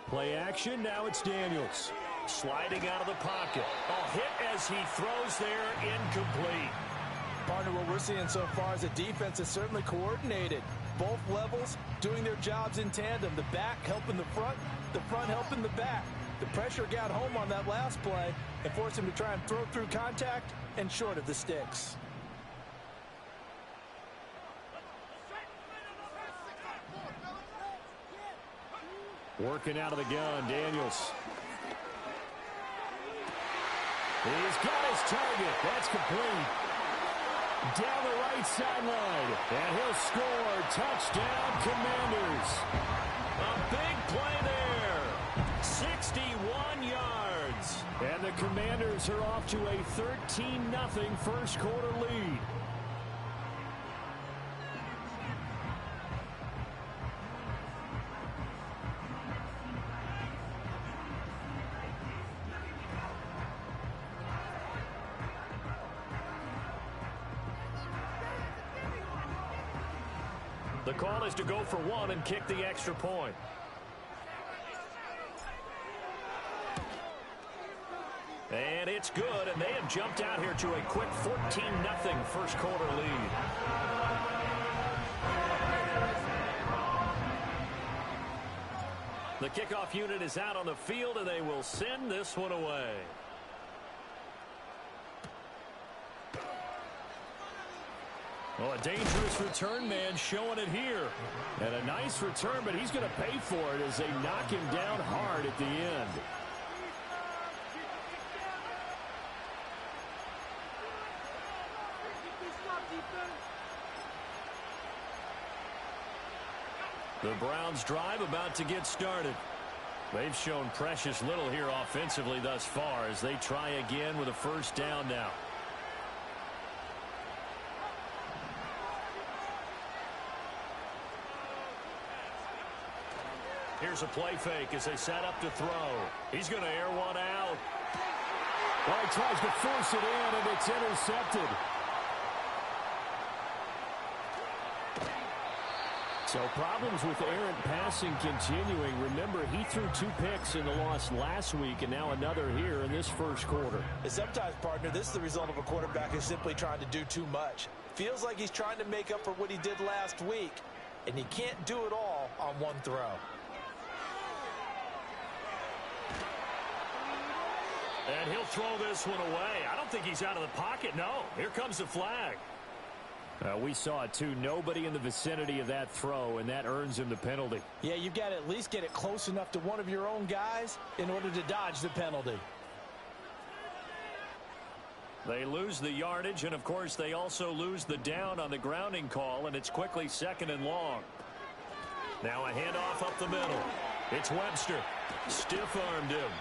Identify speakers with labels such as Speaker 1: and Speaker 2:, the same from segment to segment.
Speaker 1: Play action, now it's Daniels. Sliding out of the pocket. A hit as he throws there, incomplete.
Speaker 2: Partner, what we're seeing so far is the defense is certainly coordinated. Both levels doing their jobs in tandem. The back helping the front helping the back. The pressure got home on that last play and forced him to try and throw through contact and short of the sticks.
Speaker 1: Working out of the gun, Daniels. He's got his target. That's complete. Down the right sideline. And he'll score. Touchdown, Commanders. A big play there. 61 yards. And the Commanders are off to a 13-0 first quarter lead. The call is to go for one and kick the extra point. And it's good, and they have jumped out here to a quick 14-0 first quarter lead. The kickoff unit is out on the field, and they will send this one away. Well, a dangerous return man showing it here. And a nice return, but he's going to pay for it as they knock him down hard at the end. The Browns' drive about to get started. They've shown precious little here offensively thus far as they try again with a first down now. Here's a play fake as they set up to throw. He's going to air one out. Well, he tries to force it in, and it's intercepted. So problems with errant passing continuing. Remember, he threw 2 picks in the loss last week, and now another here in this first quarter.
Speaker 2: And sometimes, partner, this is the result of a quarterback who's simply trying to do too much. Feels like he's trying to make up for what he did last week, and he can't do it all on one throw.
Speaker 1: And he'll throw this one away. I don't think he's out of the pocket. No, here comes the flag. We saw it too. Nobody in the vicinity of that throw, and that earns him the penalty.
Speaker 2: Yeah, you've got to at least get it close enough to one of your own guys in order to dodge the penalty.
Speaker 1: They lose the yardage, and of course they also lose the down on the grounding call, and it's quickly 2nd and long. Now a handoff up the middle. It's Webster. Stiff-armed him.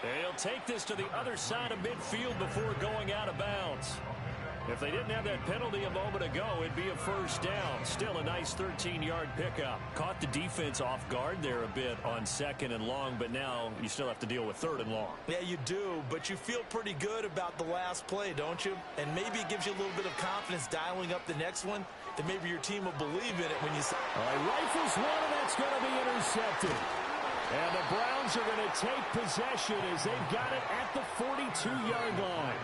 Speaker 1: And he'll take this to the other side of midfield before going out of bounds. If they didn't have that penalty a moment ago, it'd be a first down. Still a nice 13-yard pickup. Caught the defense off guard there a bit on 2nd and long, but now you still have to deal with 3rd and long.
Speaker 2: Yeah, you do, but you feel pretty good about the last play, don't you? And maybe it gives you a little bit of confidence dialing up the next one, that maybe your team will believe in it when you say,
Speaker 1: rifles one, and that's going to be intercepted. And the Browns are going to take possession as they've got it at the 42-yard line.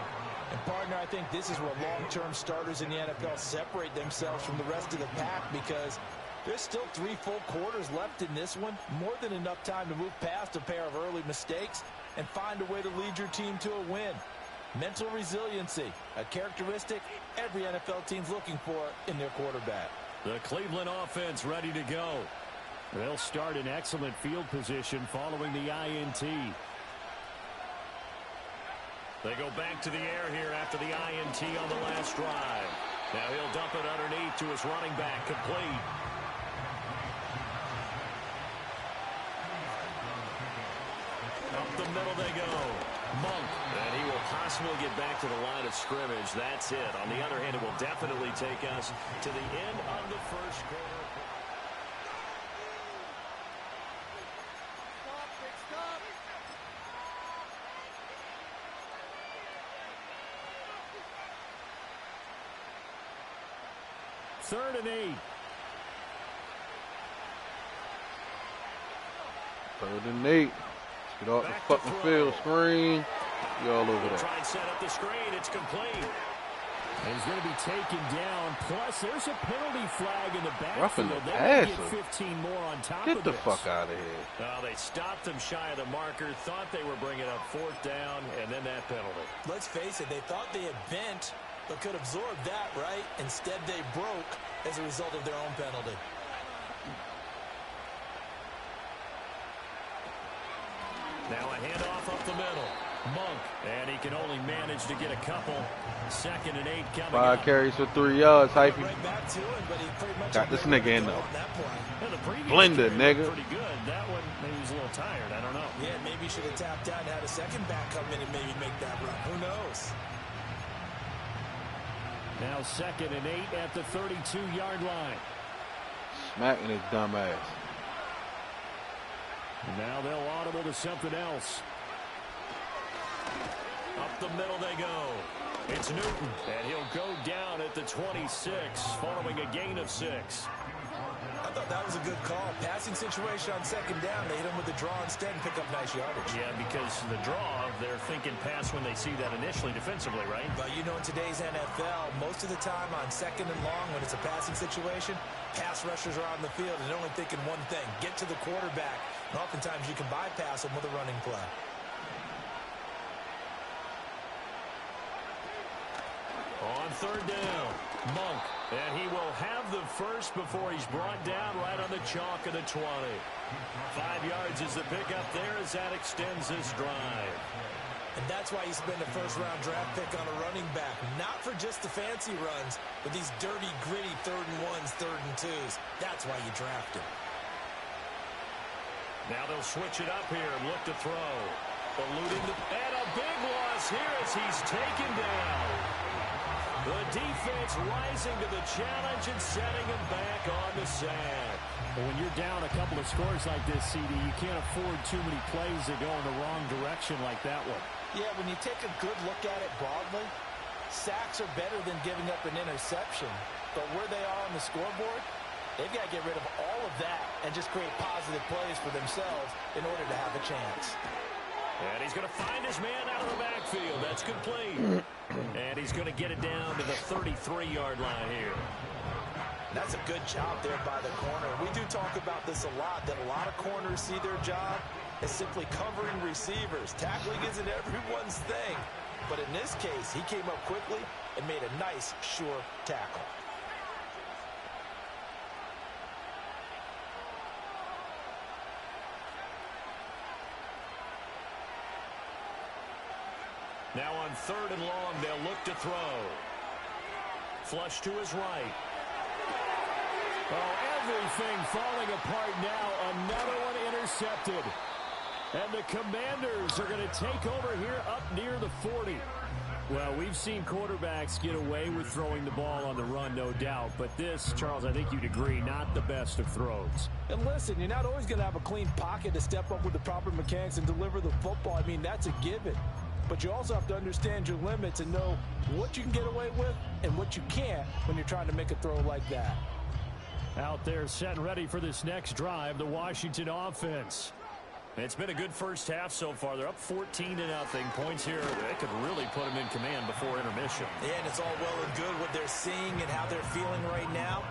Speaker 2: And, partner, I think this is where long-term starters in the NFL separate themselves from the rest of the pack, because there's still 3 full quarters left in this one. More than enough time to move past a pair of early mistakes and find a way to lead your team to a win. Mental resiliency, a characteristic every NFL team's looking for in their quarterback.
Speaker 1: The Cleveland offense ready to go. They'll start in excellent field position following the INT. They go back to the air here after the INT on the last drive. Now he'll dump it underneath to his running back, complete. Up the middle they go. Monk. And he will possibly get back to the line of scrimmage. That's it. On the other hand, it will definitely take us to the end of the first quarter. Third and 8.
Speaker 3: Third and 8. Get off the fucking field. Screen. You all over that.
Speaker 1: Try and set up the screen. It's complete. And he's going to be taken down. Plus, there's a penalty flag in the backfield.
Speaker 3: Roughing the
Speaker 1: They
Speaker 3: passer.
Speaker 1: get 15 more on top
Speaker 3: Get
Speaker 1: of
Speaker 3: the
Speaker 1: this.
Speaker 3: fuck out of here.
Speaker 1: They stopped him shy of the marker. Thought they were bringing up fourth down, and then that penalty.
Speaker 2: Let's face it, they thought they had bent, but could absorb that, right? Instead, they broke as a result of their own penalty.
Speaker 1: Now a handoff up the middle. Monk, and he can only manage to get a couple. 2nd and 8 coming
Speaker 3: 5
Speaker 1: up.
Speaker 3: carries for 3 yards. Hypey.
Speaker 2: Right back to him, but he pretty much
Speaker 3: Got this nigga in though.
Speaker 1: Yeah, the previous
Speaker 3: Blender,
Speaker 1: carry
Speaker 3: nigga.
Speaker 1: looked pretty good. That one, maybe he was a little tired. I don't know.
Speaker 2: Yeah, maybe he should have tapped out and had a second back come in and maybe make that run. Who knows?
Speaker 1: Now 2nd and 8 at the 32-yard line.
Speaker 3: Smacking his dumb ass.
Speaker 1: Now they'll audible to something else. Up the middle they go. It's Newton, and he'll go down at the 26 following a gain of 6.
Speaker 2: I thought that was a good call. Passing situation on 2nd down. They hit him with the draw instead and pick up nice yardage.
Speaker 1: Yeah, because the draw, they're thinking pass when they see that initially defensively, right?
Speaker 2: But you know, in today's NFL, most of the time on 2nd and long, when it's a passing situation, pass rushers are on the field and they're only thinking one thing, get to the quarterback. And oftentimes you can bypass them with a running play.
Speaker 1: On 3rd down, Monk, and he will have the first before he's brought down right on the chalk of the 20. 5 yards is the pickup there as that extends this drive.
Speaker 2: And that's why you spend a first-round draft pick on a running back. Not for just the fancy runs, but these dirty, gritty 3rd and 1s, 3rd and 2s. That's why you draft him.
Speaker 1: Now they'll switch it up here and look to throw. Eluding and a big loss here as he's taken down. The defense rising to the challenge and setting him back on the sand. When you're down a couple of scores like this, CD, you can't afford too many plays that go in the wrong direction like that one.
Speaker 2: Yeah, when you take a good look at it broadly, sacks are better than giving up an interception. But where they are on the scoreboard, they've got to get rid of all of that and just create positive plays for themselves in order to have a chance.
Speaker 1: And he's going to find his man out of the backfield. That's complete. And he's going to get it down to the 33-yard line here.
Speaker 2: That's a good job there by the corner. We do talk about this a lot, that a lot of corners see their job as simply covering receivers. Tackling isn't everyone's thing. But in this case, he came up quickly and made a nice, sure tackle.
Speaker 1: Now on 3rd and long, they'll look to throw. Flush to his right. Oh, everything falling apart now. Another one intercepted. And the Commanders are going to take over here up near the 40. Well, we've seen quarterbacks get away with throwing the ball on the run, no doubt. But this, Charles, I think you'd agree, not the best of throws.
Speaker 2: And listen, you're not always going to have a clean pocket to step up with the proper mechanics and deliver the football. I mean, that's a given. But you also have to understand your limits and know what you can get away with and what you can't when you're trying to make a throw like that.
Speaker 1: Out there set and ready for this next drive, the Washington offense. It's been a good first half so far. They're up 14-0. Points here, they could really put them in command before intermission.
Speaker 2: Yeah, and it's all well and good what they're seeing and how they're feeling right now.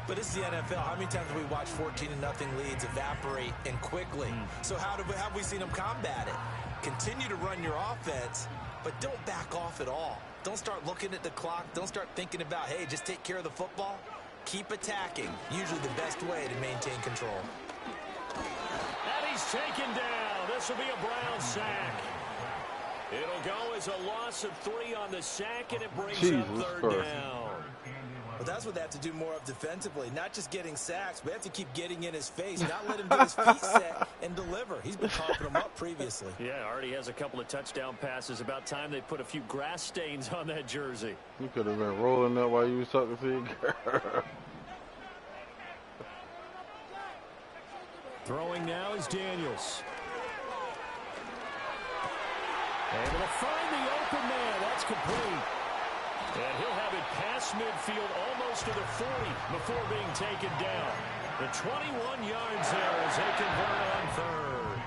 Speaker 2: But it's the NFL. How many times have we watched 14-0 leads evaporate and quickly? So how have we seen them combat it? Continue to run your offense, but don't back off at all. Don't start looking at the clock. Don't start thinking about, hey, just take care of the football. Keep attacking. Usually the best way to maintain control.
Speaker 1: And he's taken down. This will be a Brown sack. It'll go as a loss of 3 on the sack, and it brings up 3rd down.
Speaker 2: But that's what they have to do more of defensively. Not just getting sacks, but they have to keep getting in his face, not let him get his feet set and deliver. He's been coughing him up previously.
Speaker 1: Yeah, already has a couple of touchdown passes. About time they put a few grass stains on that jersey.
Speaker 3: You could have been rolling up while you was talking to your girl.
Speaker 1: Throwing now is Daniels. Able to find the open man. That's complete. And he'll have it past midfield almost to the 40 before being taken down. The 21 yards there as they convert on third.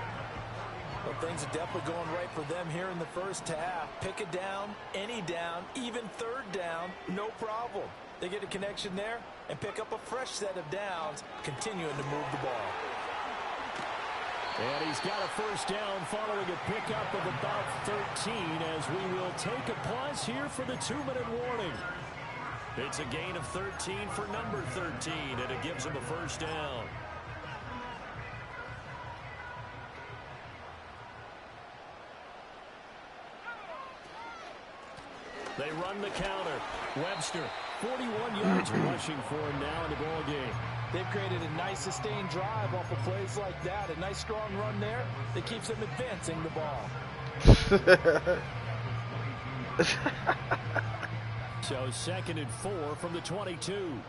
Speaker 2: Well, things are definitely going right for them here in the first half. Pick it down, any down, even third down, no problem. They get a connection there and pick up a fresh set of downs, continuing to move the ball.
Speaker 1: And he's got a first down following a pickup of about 13 as we will take a pause here for the 2-minute warning. It's a gain of 13 for number 13, and it gives him a first down. They run the counter. Webster, 41 yards rushing for him now in the ball game.
Speaker 2: They've created a nice sustained drive off of plays like that. A nice strong run there that keeps them advancing the ball.
Speaker 1: So 2nd and 4 from the 22.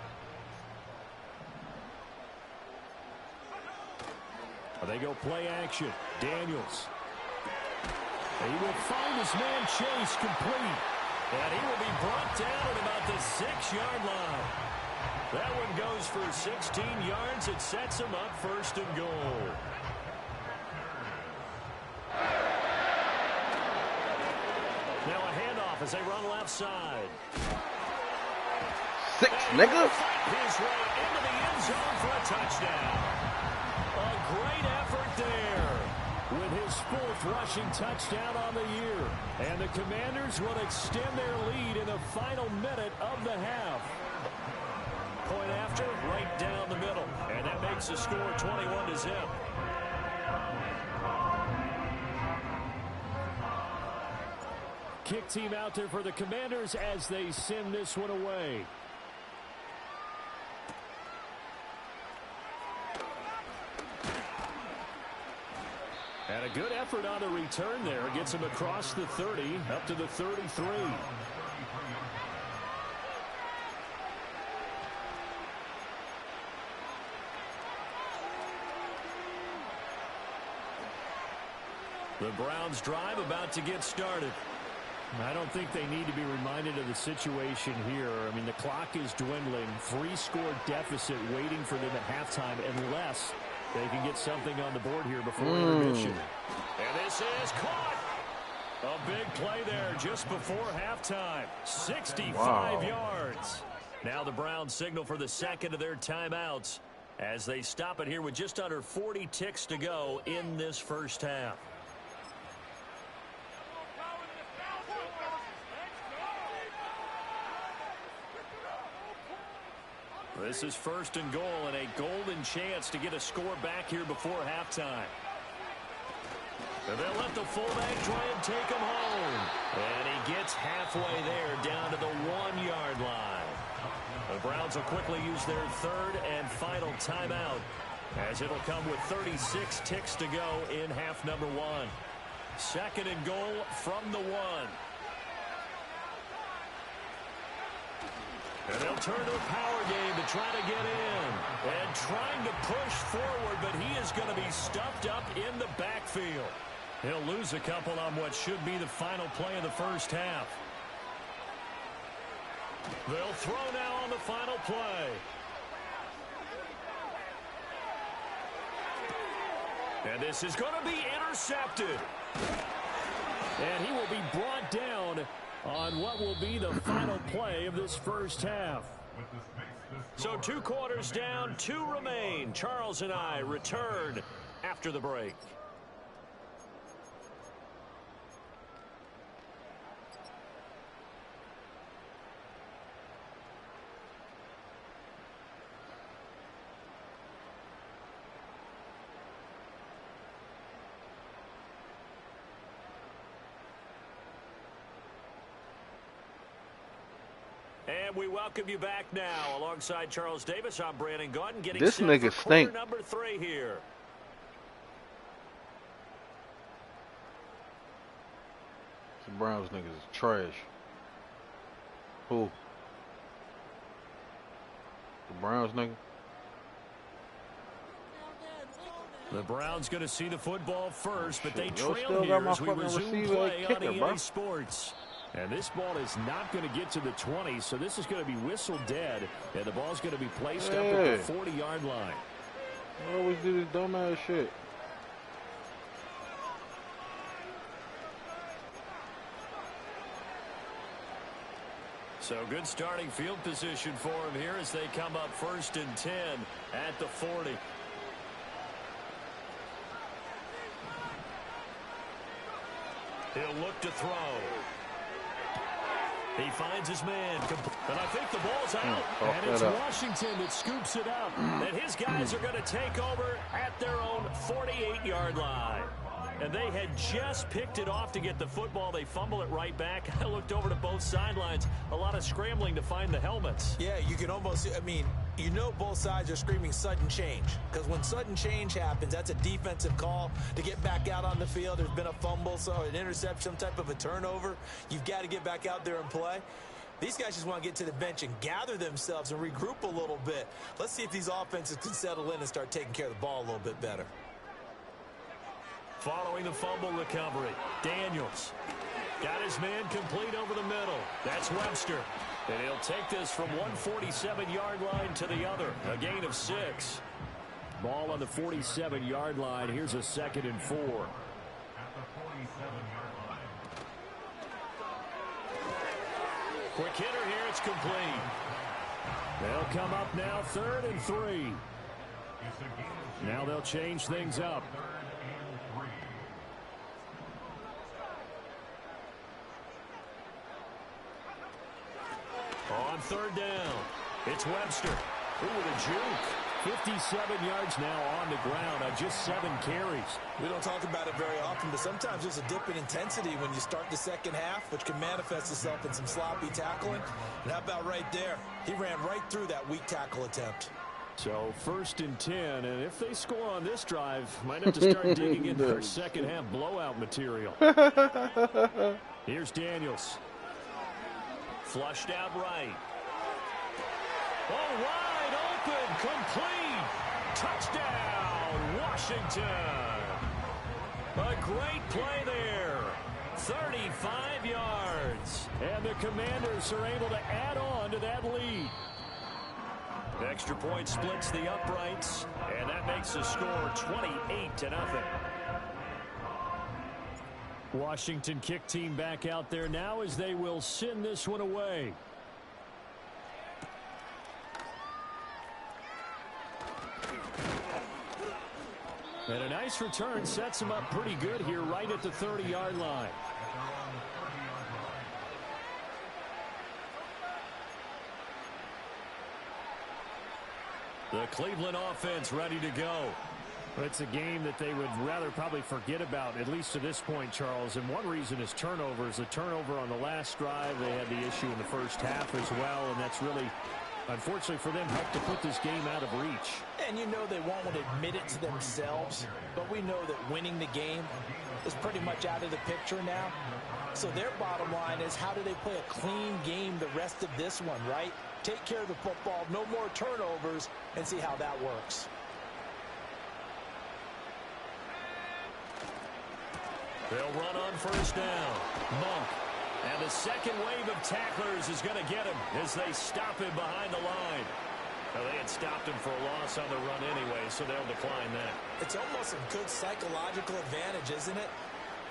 Speaker 1: They go play action. Daniels. He will find his man Chase complete. And he will be brought down at about the 6-yard line. That one goes for 16 yards. It sets him up 1st and goal. Now a handoff as they run left side.
Speaker 3: 6, nigga.
Speaker 1: His way into the end zone for a touchdown. A great effort there with his 4th rushing touchdown on the year. And the Commanders will extend their lead in the final minute of the half. Point after, right down the middle. And that makes the score 21-0. Kick team out there for the Commanders as they send this one away. And a good effort on the return there. Gets him across the 30, up to the 33. The Browns drive about to get started. I don't think they need to be reminded of the situation here. I mean, the clock is dwindling. 3-score deficit waiting for them at halftime unless they can get something on the board here before intermission. And this is caught. A big play there just before halftime. 65 yards. Now the Browns signal for the 2nd of their timeouts as they stop it here with just under 40 ticks to go in this first half. This is 1st and goal and a golden chance to get a score back here before halftime. And they'll let the fullback try and take him home. And he gets halfway there down to the 1-yard line. The Browns will quickly use their 3rd and final timeout as it'll come with 36 ticks to go in half number 1. 2nd and goal from the 1. And they'll turn to a power game to try to get in. And trying to push forward, but he is going to be stuffed up in the backfield. He'll lose a couple on what should be the final play of the first half. They'll throw now on the final play. And this is going to be intercepted. And he will be brought down on what will be the final play of this first half. So 2 quarters down, 2 remain. Charles and I return after the break. And we welcome you back now. Alongside Charles Davis, I'm Brandon Gaudin getting
Speaker 3: this
Speaker 1: set
Speaker 3: nigga
Speaker 1: for
Speaker 3: stink.
Speaker 1: quarter number 3 here.
Speaker 3: The Browns niggas is trash. Who? The Browns nigga?
Speaker 1: The Browns going to see the football first, but they
Speaker 3: Yo,
Speaker 1: trail
Speaker 3: still
Speaker 1: here
Speaker 3: got my
Speaker 1: as we
Speaker 3: fucking
Speaker 1: resume
Speaker 3: receiver
Speaker 1: play
Speaker 3: kicker,
Speaker 1: on EA
Speaker 3: bro.
Speaker 1: Sports. And this ball is not going to get to the 20, so this is going to be whistle dead, and the ball's going to be placed up at the 40-yard line.
Speaker 3: I always do this dumbass shit.
Speaker 1: So good starting field position for him here as they come up 1st and 10 at the 40. He'll look to throw. He finds his man. And I think the ball's out. And it's Washington that scoops it up. And his guys are going to take over at their own 48-yard line. And they had just picked it off to get the football. They fumble it right back. I looked over to both sidelines. A lot of scrambling to find the helmets.
Speaker 2: Yeah, you can almost, I mean, you know both sides are screaming sudden change. Because when sudden change happens, that's a defensive call to get back out on the field. There's been a fumble, so an interception, some type of a turnover. You've got to get back out there and play. These guys just want to get to the bench and gather themselves and regroup a little bit. Let's see if these offenses can settle in and start taking care of the ball a little bit better.
Speaker 1: Following the fumble recovery, Daniels got his man complete over the middle. That's Webster. And he'll take this from 147-yard line to the other. A gain of 6. Ball on the 47-yard line. Here's a 2nd and 4. Quick hitter here. It's complete. They'll come up now 3rd and 3. Now they'll change things up. On 3rd down, it's Webster. Ooh, with a juke. 57 yards now on the ground on just 7 carries.
Speaker 2: We don't talk about it very often, but sometimes there's a dip in intensity when you start the second half, which can manifest itself in some sloppy tackling. And how about right there? He ran right through that weak tackle attempt.
Speaker 1: So 1st and 10, and if they score on this drive, might have to start digging into their second half blowout material. Here's Daniels. Flushed out right. Oh, wide open, complete. Touchdown, Washington. A great play there. 35 yards. And the Commanders are able to add on to that lead. The extra point splits the uprights, and that makes the score 28-0. Washington kick team back out there now as they will send this one away. And a nice return sets them up pretty good here right at the 30-yard line. The Cleveland offense ready to go. It's a game that they would rather probably forget about, at least to this point, Charles. And one reason is turnovers. The turnover on the last drive, they had the issue in the first half as well, and that's really, unfortunately for them, helped to put this game out of reach.
Speaker 2: And you know they won't want to admit it to themselves, but we know that winning the game is pretty much out of the picture now. So their bottom line is, how do they play a clean game the rest of this one, right? Take care of the football, no more turnovers, and see how that works.
Speaker 1: They'll run on 1st down. Monk. And the second wave of tacklers is going to get him as they stop him behind the line. Now, they had stopped him for a loss on the run anyway, so they'll decline that.
Speaker 2: It's almost a good psychological advantage, isn't it?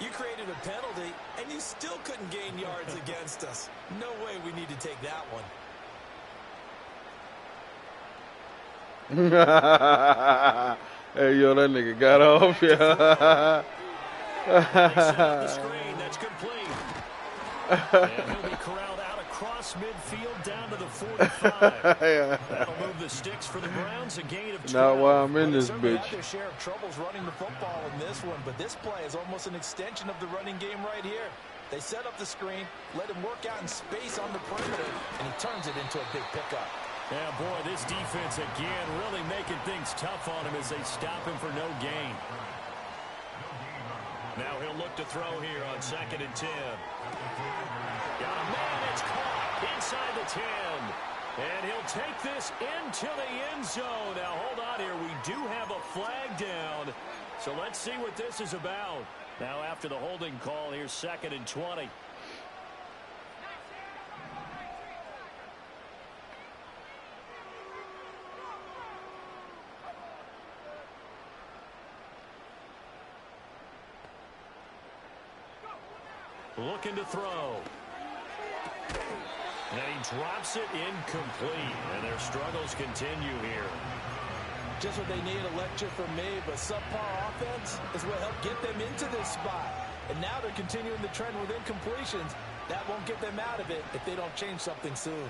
Speaker 2: You created a penalty, and you still couldn't gain yards against us. No way we need to take that one.
Speaker 3: Hey, yo, that nigga got off, yeah.
Speaker 1: The screen, that's complete. And he'll be corralled out across midfield down to the 45.
Speaker 3: Yeah.
Speaker 1: That'll move the sticks for the Browns, a gain of 12.
Speaker 3: Not while I'm in this
Speaker 2: They
Speaker 3: bitch.
Speaker 2: had their share of troubles running the football in this one, but this play is almost an extension of the running game right here. They set up the screen, let him work out in space on the perimeter, and he turns it into a big pickup.
Speaker 1: Yeah, boy, this defense again really making things tough on him as they stop him for no gain. Now he'll look to throw here on 2nd and 10. Got a man, it's caught inside the 10. And he'll take this into the end zone. Now hold on here, we do have a flag down. So let's see what this is about. Now after the holding call, here's 2nd and 20. looking to throw. And he drops it incomplete. And their struggles continue here.
Speaker 2: Just what they need, a lecture from me, but subpar offense is what helped get them into this spot. And now they're continuing the trend with incompletions. That won't get them out of it if they don't change something soon.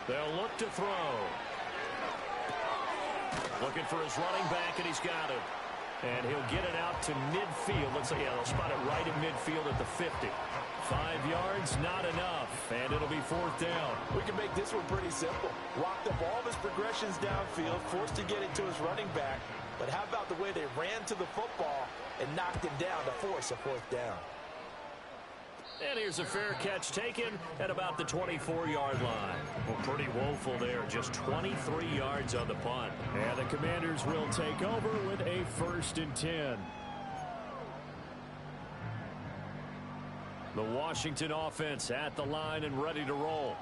Speaker 1: They'll look to throw. Looking for his running back, and he's got it. And he'll get it out to midfield. Looks like, yeah, they'll spot it right in midfield at the 50. 5 yards, not enough. And it'll be 4th down.
Speaker 2: We can make this one pretty simple. Locked up all of his progressions downfield, forced to get it to his running back. But how about the way they ran to the football and knocked him down to force a 4th down?
Speaker 1: And here's a fair catch taken at about the 24-yard line. Well, pretty woeful there. Just 23 yards on the punt. And the Commanders will take over with a 1st and 10. The Washington offense at the line and ready to roll.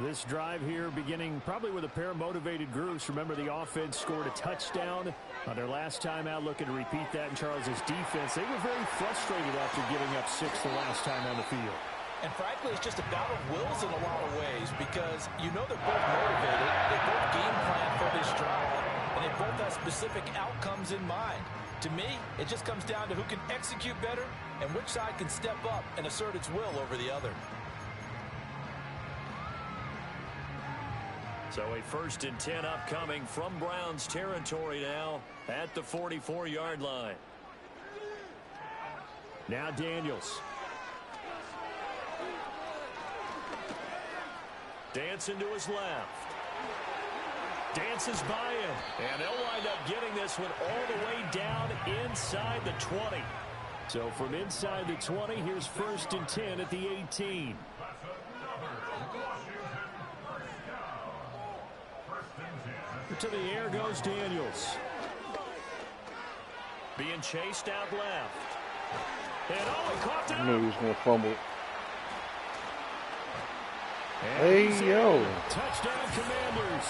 Speaker 1: This drive here beginning probably with a pair of motivated groups. Remember, the offense scored a touchdown on their last time out, looking to repeat that in Charles's defense. They were very frustrated after giving up 6 the last time on the field.
Speaker 2: And frankly, it's just a battle of wills in a lot of ways, because you know they're both motivated, they both game plan for this drive, and they both have specific outcomes in mind. To me, it just comes down to who can execute better and which side can step up and assert its will over the other.
Speaker 1: So a 1st and 10 upcoming from Browns territory now at the 44-yard line. Now Daniels. Dancing to his left. Dances by him. And they'll wind up getting this one all the way down inside the 20. So from inside the 20, here's 1st and 10 at the 18. To the air goes Daniels. Being chased out left. And oh, he caught that.
Speaker 3: I knew he was going to fumble. Hey, yo.
Speaker 1: Touchdown, Commanders.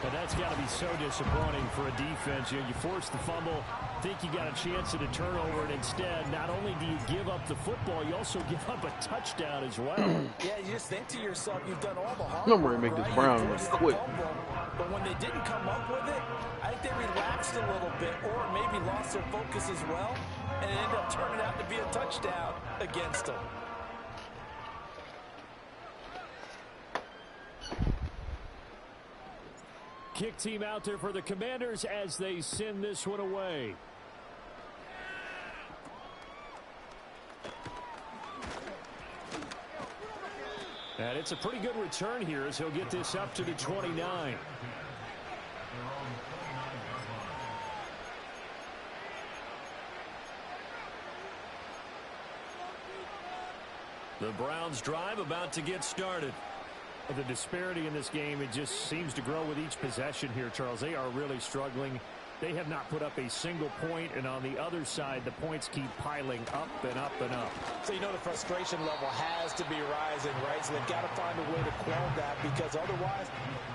Speaker 1: But that's got to be so disappointing for a defense. You force the fumble, think you got a chance at a turnover, and instead, not only do you give up the football, you also give up a touchdown as well.
Speaker 2: Yeah, you just think to yourself, you've done all the hard
Speaker 3: I'm
Speaker 2: work,
Speaker 3: ready to make this
Speaker 2: right?
Speaker 3: Brown
Speaker 2: You forced
Speaker 3: quick.
Speaker 2: the fumble, but when they didn't come up with it, I think they relaxed a little bit, or maybe lost their focus as well, and it ended up turning out to be a touchdown against them.
Speaker 1: Kick team out there for the Commanders as they send this one away. And it's a pretty good return here as he'll get this up to the 29. The Browns drive about to get started. The disparity in this game, it just seems to grow with each possession here, Charles. They are really struggling. They have not put up a single point, and on the other side, the points keep piling up and up and up.
Speaker 2: So you know the frustration level has to be rising, right? So they've got to find a way to quell that, because otherwise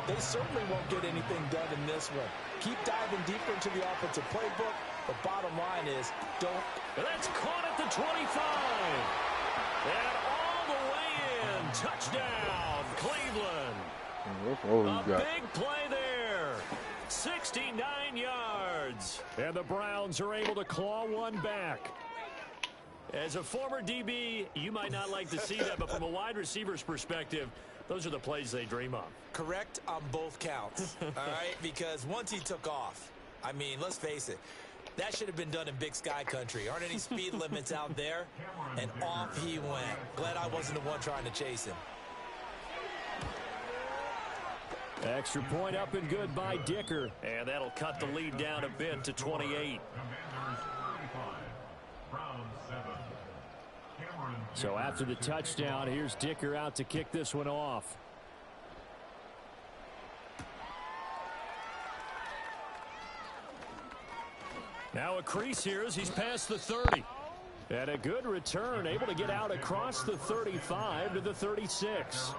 Speaker 2: they certainly won't get anything done in this one. Keep diving deeper into the offensive playbook. The bottom line is don't.
Speaker 1: That's caught at the 25. And all the way in. Touchdown, Cleveland. A big play there. 69 yards. And the Browns are able to claw one back. As a former DB, you might not like to see that, but from a wide receiver's perspective, those are the plays they dream of.
Speaker 2: Correct on both counts, all right? Because once he took off, I mean, let's face it, that should have been done in Big Sky country. Aren't any speed limits out there? And off he went. Glad I wasn't the one trying to chase him.
Speaker 1: Extra point up and good by Dicker. And that'll cut the lead down a bit to 28. So after the touchdown, here's Dicker out to kick this one off. Now a crease here as he's past the 30. And a good return, able to get out across the 35 to the 36.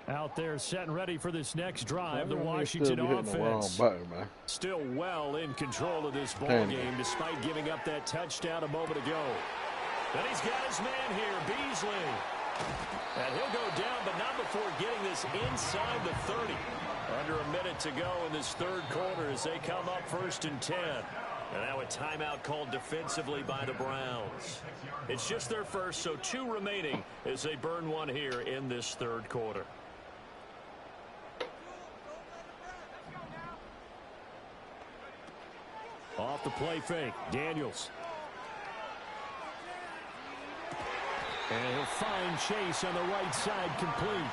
Speaker 1: Out there setting ready for this next drive. The Washington offense still well in control of this ball game despite giving up that touchdown a moment ago. And he's got his man here, Beasley. And he'll go down, but not before getting this inside the 30. Under a minute to go in this third quarter as they come up 1st and 10. And now a timeout called defensively by the Browns. It's just their first, so 2 remaining as they burn one here in this third quarter. Off the play fake, Daniels. And he'll find Chase on the right side, complete.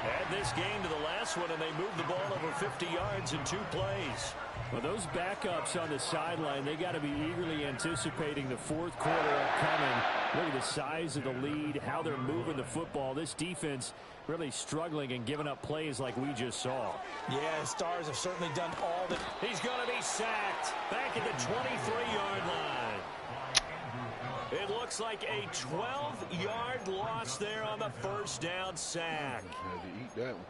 Speaker 1: Add this game to the last one, and they moved the ball over 50 yards in 2 plays. Well, those backups on the sideline, they got to be eagerly anticipating the fourth quarter upcoming. Look at the size of the lead, how they're moving the football. This defense really struggling and giving up plays like we just saw.
Speaker 2: Yeah, Stars have certainly done all that.
Speaker 1: He's going to be sacked back at the 23-yard line. It looks like a 12-yard loss there on the first down sack.
Speaker 3: Had to eat that one.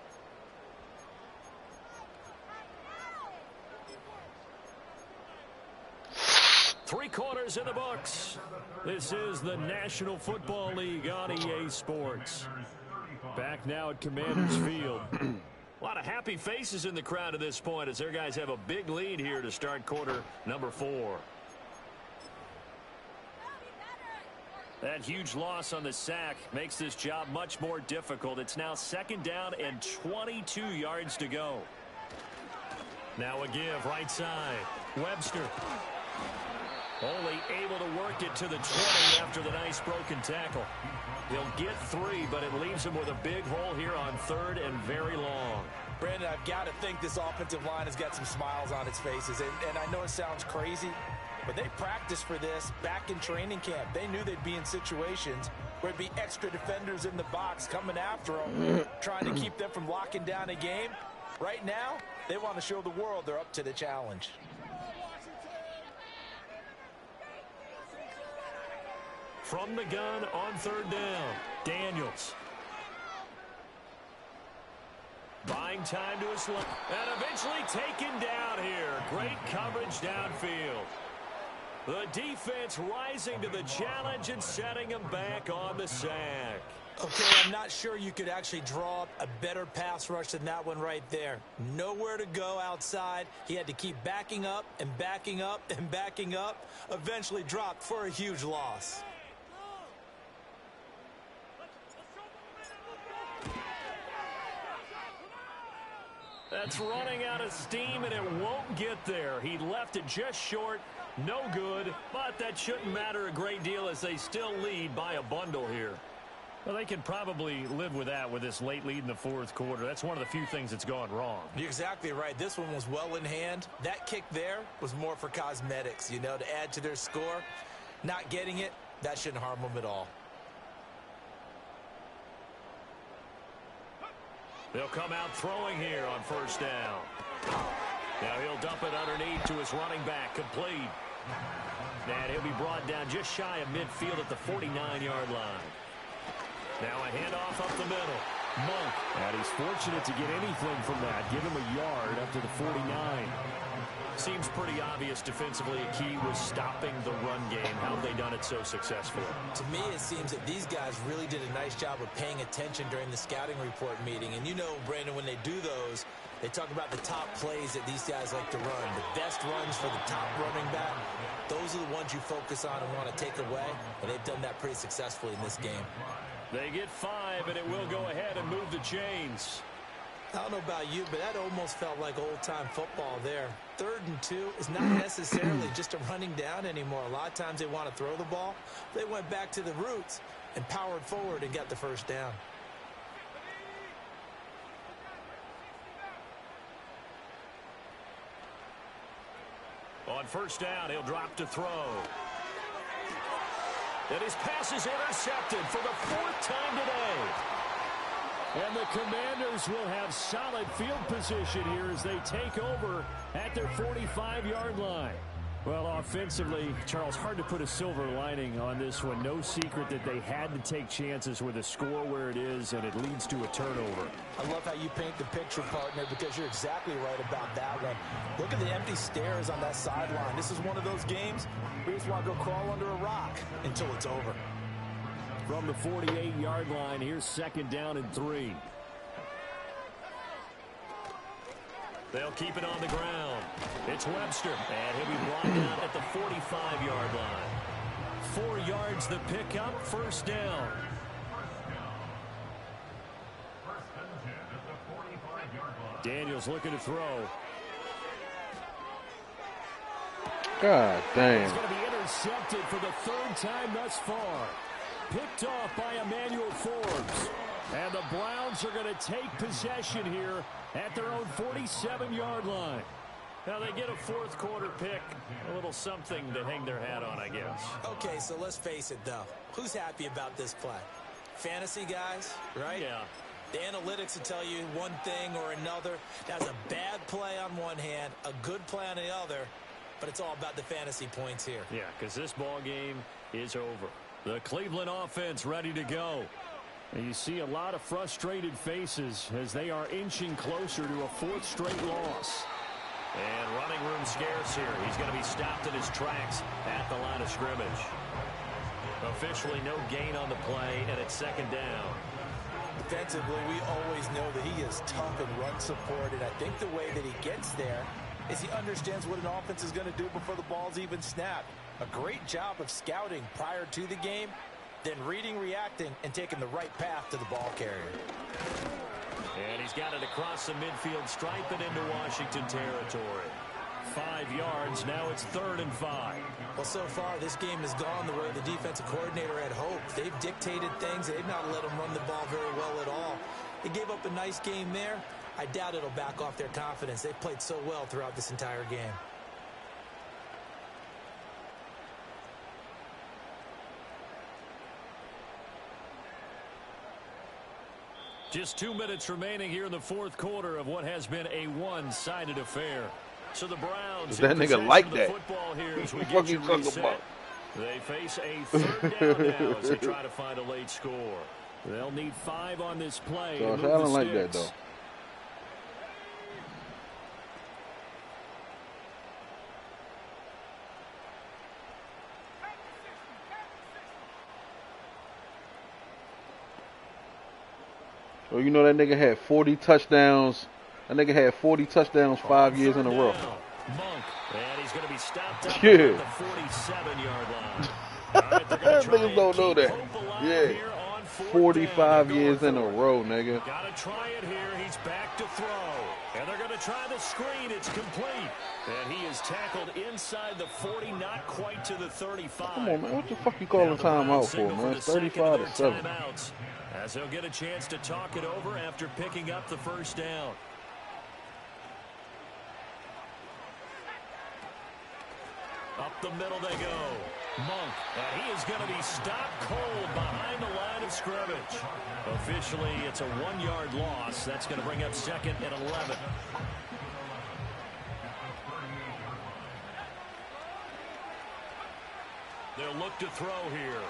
Speaker 1: Three quarters in the books. This is the National Football League on EA Sports. Back now at Commanders Field. A lot of happy faces in the crowd at this point as their guys have a big lead here to start quarter number 4. That huge loss on the sack makes this job much more difficult. It's now 2nd down and 22 yards to go. Now a give right side. Webster. Only able to work it to the 20 after the nice broken tackle. He'll get 3, but it leaves him with a big hole here on 3rd and very long.
Speaker 2: Brandon, I've got to think this offensive line has got some smiles on its faces. And I know it sounds crazy, but they practiced for this back in training camp. They knew they'd be in situations where it'd be extra defenders in the box coming after them, trying to keep them from locking down a game. Right now, they want to show the world they're up to the challenge.
Speaker 1: From the gun on 3rd down, Daniels. Buying time to his left. And eventually taken down here. Great coverage downfield. The defense rising to the challenge and setting him back on the sack.
Speaker 2: Okay, I'm not sure you could actually draw up a better pass rush than that one right there. Nowhere to go outside. He had to keep backing up and backing up and backing up. Eventually dropped for a huge loss.
Speaker 1: That's running out of steam, and it won't get there. He left it just short. No good, but that shouldn't matter a great deal as they still lead by a bundle here. Well, they can probably live with that with this late lead in the fourth quarter. That's one of the few things that's gone wrong.
Speaker 2: You're exactly right. This one was well in hand. That kick there was more for cosmetics, you know, to add to their score. Not getting it, that shouldn't harm them at all.
Speaker 1: They'll come out throwing here on 1st down. Now he'll dump it underneath to his running back, complete. And he'll be brought down just shy of midfield at the 49-yard line. Now a handoff up the middle. Monk. And he's fortunate to get anything from that. Give him a yard up to the 49. Seems pretty obvious defensively a key was stopping the run game. How have they done it so successfully?
Speaker 2: To me, it seems that these guys really did a nice job of paying attention during the scouting report meeting. And you know, Brandon, when they do those, they talk about the top plays that these guys like to run. The best runs for the top running back. Those are the ones you focus on and want to take away. And they've done that pretty successfully in this game.
Speaker 1: They get 5, and it will go ahead and move the chains.
Speaker 2: I don't know about you, but that almost felt like old-time football there. 3rd and 2 is not necessarily just a running down anymore. A lot of times they want to throw the ball. They went back to the roots and powered forward and got the 1st down.
Speaker 1: On 1st down, he'll drop to throw. And his pass is intercepted for the 4th time today. And the Commanders will have solid field position here as they take over at their 45-yard line. Well, offensively, Charles, hard to put a silver lining on this one. No secret that they had to take chances with a score where it is, and it leads to a turnover.
Speaker 2: I love how you paint the picture, partner, because you're exactly right about that one. Look at the empty stares on that sideline. This is one of those games where you just want to go crawl under a rock until it's over.
Speaker 1: From the 48-yard line, here's 2nd down and 3. They'll keep it on the ground. It's Webster, and he'll be brought out at the 45-yard line. 4 yards the pickup, 1st down. Daniels looking to throw.
Speaker 3: God damn.
Speaker 1: It's going to be intercepted for the 3rd time thus far. Picked off by Emmanuel Forbes. And the Browns are going to take possession here at their own 47-yard line. Now they get a 4th quarter pick, a little something to hang their hat on, I guess.
Speaker 2: Okay, so let's face it, though. Who's happy about this play? Fantasy guys, right?
Speaker 1: Yeah.
Speaker 2: The analytics will tell you one thing or another. That's a bad play on one hand, a good play on the other, but it's all about the fantasy points here.
Speaker 1: Yeah, because this ball game is over. The Cleveland offense ready to go. And you see a lot of frustrated faces as they are inching closer to a 4th straight loss. And running room scarce here. He's going to be stopped in his tracks at the line of scrimmage. Officially no gain on the play, and it's 2nd down.
Speaker 2: Defensively, we always know that he is tough in run support, and I think the way that he gets there is he understands what an offense is going to do before the ball's even snapped. A great job of scouting prior to the game, then reading, reacting, and taking the right path to the ball carrier.
Speaker 1: And he's got it across the midfield stripe and into Washington territory. 5 yards, now it's 3rd and 5.
Speaker 2: Well, so far, this game has gone the way the defensive coordinator had hoped. They've dictated things. They've not let them run the ball very well at all. They gave up a nice game there. I doubt it'll back off their confidence. They've played so well throughout this entire game.
Speaker 1: Just 2 minutes remaining here in the 4th quarter of what has been a one-sided affair. So the Browns,
Speaker 3: that nigga like that.
Speaker 1: Football here as we
Speaker 3: What the
Speaker 1: get
Speaker 3: fuck you
Speaker 1: you
Speaker 3: talking
Speaker 1: reset.
Speaker 3: about?
Speaker 1: They face a 3rd down now as they try to find a late score. They'll need 5 on this play.
Speaker 3: Josh Allen like that though. So you know that nigga had 40 touchdowns. That nigga had 40 touchdowns 5 years in a row.
Speaker 1: Monk, and he's going to be stopped up
Speaker 3: Yeah.
Speaker 1: at the 47-yard line. All right, they're gonna try
Speaker 3: Niggas
Speaker 1: and
Speaker 3: don't know
Speaker 1: keep
Speaker 3: that.
Speaker 1: hope alive
Speaker 3: Yeah.
Speaker 1: here on 4th
Speaker 3: 45
Speaker 1: down.
Speaker 3: years in a row, nigga.
Speaker 1: Got to try it here. He's back to throw. And they're going to try the screen. It's complete. And he is tackled inside the 40, not quite to the 35.
Speaker 3: Come on, man. What the fuck you calling timeout for, man? It's 35 to 7.
Speaker 1: Timeouts, as he'll get a chance to talk it over after picking up the 1st down. Up the middle they go. Monk, and he is going to be stopped cold behind the line of scrimmage. Officially, it's a 1-yard loss. That's going to bring up 2nd and 11. They'll look to throw here.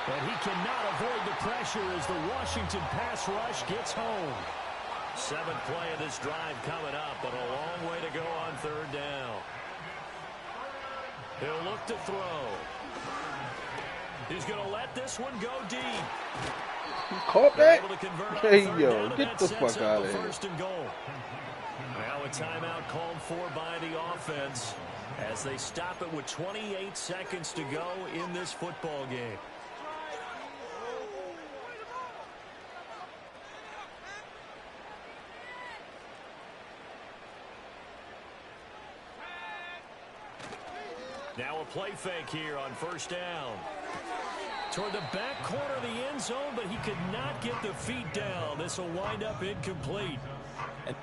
Speaker 1: And he cannot avoid the pressure as the Washington pass rush gets home. 7th play of this drive coming up, but a long way to go on 3rd down. He'll look to throw. He's going to let this one go deep.
Speaker 3: You caught that?
Speaker 1: Able to convert
Speaker 3: Hey,
Speaker 1: on 3rd
Speaker 3: yo,
Speaker 1: down, and
Speaker 3: get
Speaker 1: that
Speaker 3: the
Speaker 1: sets
Speaker 3: fuck
Speaker 1: up
Speaker 3: out
Speaker 1: the
Speaker 3: of here.
Speaker 1: 1st and goal. Now a timeout called for by the offense as they stop it with 28 seconds to go in this football game. Now a play fake here on 1st down. Toward the back corner of the end zone, but he could not get the feet down. This will wind up incomplete.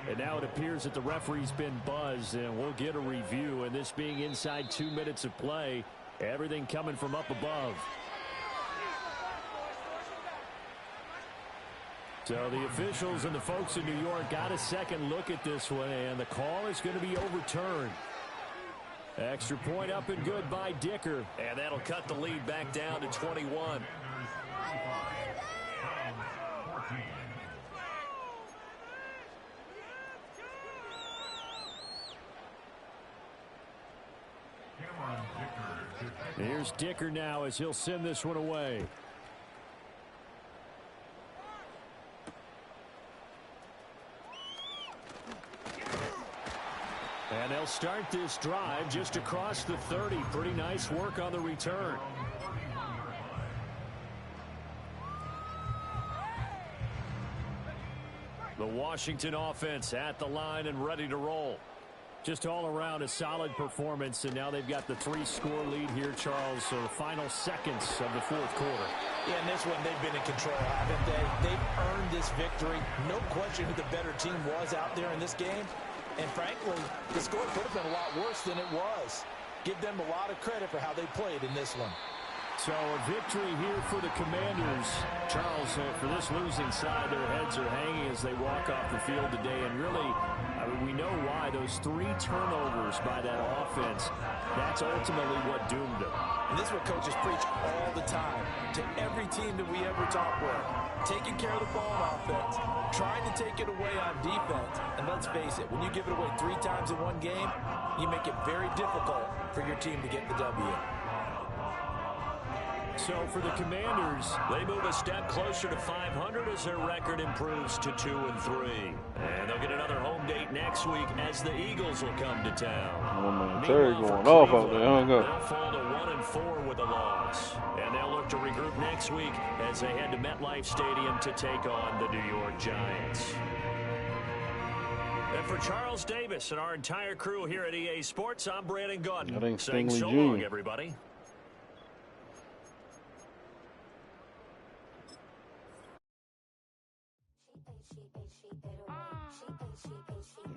Speaker 1: And now it appears that the referee's been buzzed, and we'll get a review. And this being inside 2 minutes of play, everything coming from up above. So the officials and the folks in New York got a second look at this one, and the call is going to be overturned. Extra point up and good by Dicker. And that'll cut the lead back down to 21. Here's Dicker now as he'll send this one away. And they'll start this drive just across the 30. Pretty nice work on the return. The Washington offense at the line and ready to roll. Just all around a solid performance, and now they've got the 3-score lead here, Charles. So the final seconds of the fourth quarter.
Speaker 2: Yeah, in this one, they've been in control, haven't they? They've earned this victory. No question who the better team was out there in this game. And frankly, the score could have been a lot worse than it was. Give them a lot of credit for how they played in this one.
Speaker 1: So a victory here for the Commanders. Charles, for this losing side, their heads are hanging as they walk off the field today. And really, I mean, we know why. Those 3 turnovers by that offense, that's ultimately what doomed them.
Speaker 2: And this is what coaches preach all the time to every team that we ever talk with. Taking care of the ball on offense, trying to take it away on defense. And let's face it, when you give it away 3 times in one game, you make it very difficult for your team to get the W.
Speaker 1: So for the Commanders, they move a step closer to 500 as their record improves to 2-3. And they'll get another home date next week as the Eagles will come to town.
Speaker 3: Oh, man, Terry going off out there.
Speaker 1: They'll fall to 1-4 with a loss. And they'll look to regroup next week as they head to MetLife Stadium to take on the New York Giants. And for Charles Davis and our entire crew here at EA Sports, I'm Brandon Gaudin. Saying so long, everybody.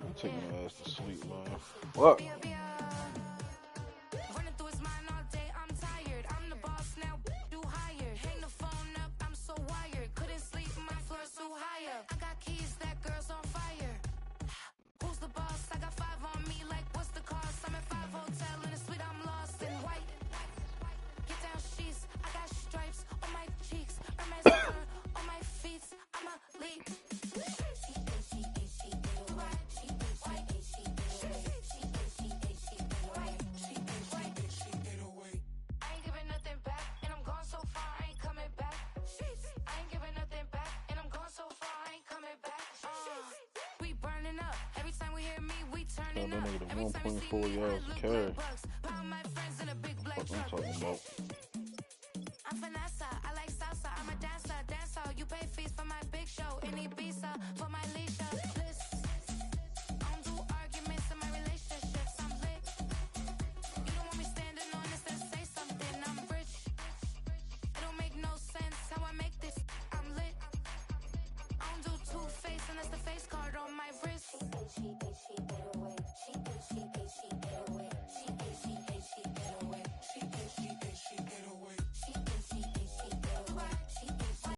Speaker 3: I'm taking my ass to sleep, man. What? That nigga the 1.4 yards to carry. What I'm talking about.